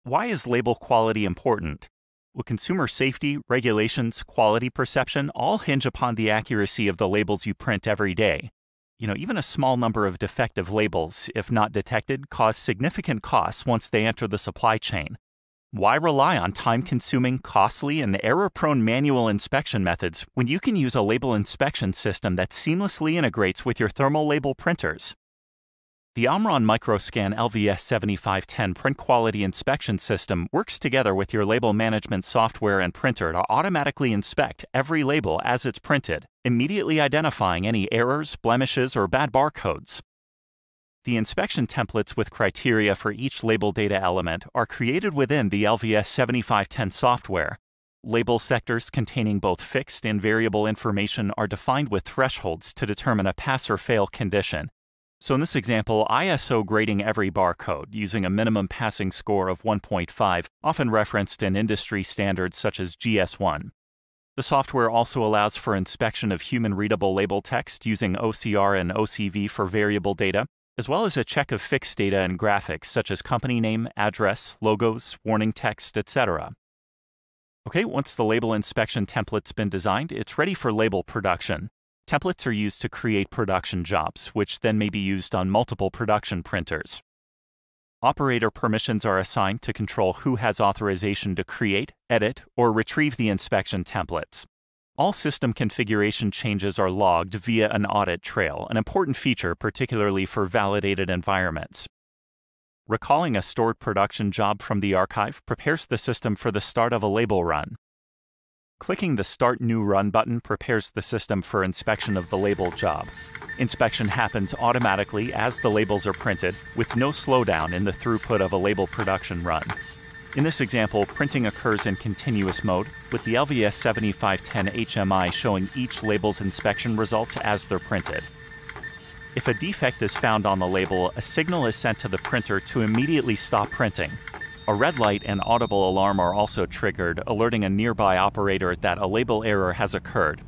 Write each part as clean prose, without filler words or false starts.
Why is label quality important? Well, consumer safety, regulations, quality perception all hinge upon the accuracy of the labels you print every day. Even a small number of defective labels, if not detected, cause significant costs once they enter the supply chain. Why rely on time-consuming, costly, and error-prone manual inspection methods when you can use a label inspection system that seamlessly integrates with your thermal label printers? The Omron Microscan LVS 7510 print quality inspection system works together with your label management software and printer to automatically inspect every label as it's printed, immediately identifying any errors, blemishes, or bad barcodes. The inspection templates with criteria for each label data element are created within the LVS 7510 software. Label sectors containing both fixed and variable information are defined with thresholds to determine a pass or fail condition. So in this example, ISO grading every barcode using a minimum passing score of 1.5, often referenced in industry standards such as GS1. The software also allows for inspection of human-readable label text using OCR and OCV for variable data, as well as a check of fixed data and graphics such as company name, address, logos, warning text, etc. Okay, once the label inspection template's been designed, it's ready for label production. Templates are used to create production jobs, which then may be used on multiple production printers. Operator permissions are assigned to control who has authorization to create, edit, or retrieve the inspection templates. All system configuration changes are logged via an audit trail, an important feature particularly for validated environments. Recalling a stored production job from the archive prepares the system for the start of a label run. Clicking the Start New Run button prepares the system for inspection of the label job. Inspection happens automatically as the labels are printed, with no slowdown in the throughput of a label production run. In this example, printing occurs in continuous mode, with the LVS 7510 HMI showing each label's inspection results as they're printed. If a defect is found on the label, a signal is sent to the printer to immediately stop printing. A red light and audible alarm are also triggered, alerting a nearby operator that a label error has occurred.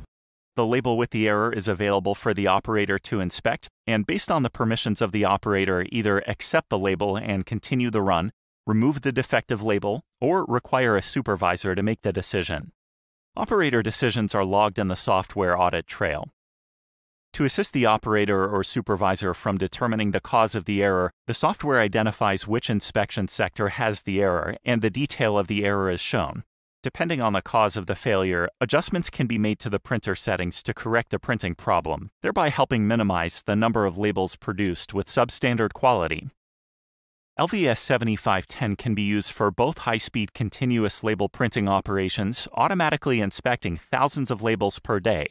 The label with the error is available for the operator to inspect, and based on the permissions of the operator, either accept the label and continue the run, remove the defective label, or require a supervisor to make the decision. Operator decisions are logged in the software audit trail. To assist the operator or supervisor from determining the cause of the error, the software identifies which inspection sector has the error, and the detail of the error is shown. Depending on the cause of the failure, adjustments can be made to the printer settings to correct the printing problem, thereby helping minimize the number of labels produced with substandard quality. LVS 7510 can be used for both high-speed continuous label printing operations, automatically inspecting thousands of labels per day.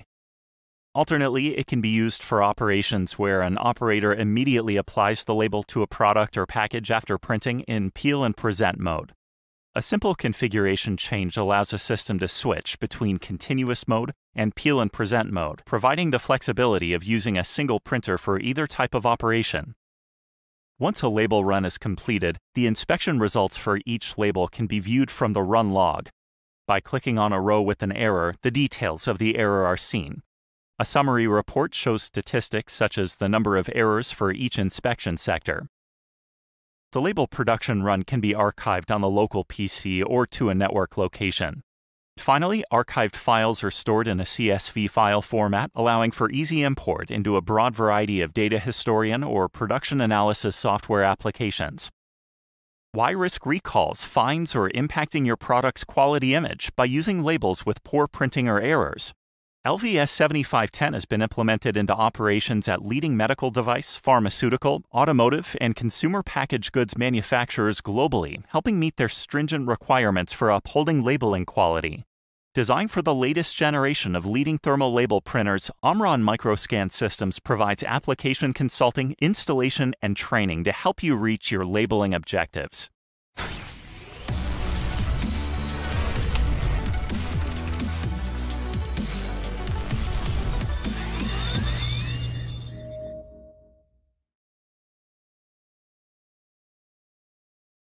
Alternately, it can be used for operations where an operator immediately applies the label to a product or package after printing in peel and present mode. A simple configuration change allows a system to switch between continuous mode and peel and present mode, providing the flexibility of using a single printer for either type of operation. Once a label run is completed, the inspection results for each label can be viewed from the run log. By clicking on a row with an error, the details of the error are seen. A summary report shows statistics such as the number of errors for each inspection sector. The label production run can be archived on the local PC or to a network location. Finally, archived files are stored in a CSV file format, allowing for easy import into a broad variety of data historian or production analysis software applications. Why risk recalls, fines, or impacting your product's quality image by using labels with poor printing or errors? LVS 7510 has been implemented into operations at leading medical device, pharmaceutical, automotive, and consumer packaged goods manufacturers globally, helping meet their stringent requirements for upholding labeling quality. Designed for the latest generation of leading thermal label printers, Omron Microscan Systems provides application consulting, installation, and training to help you reach your labeling objectives.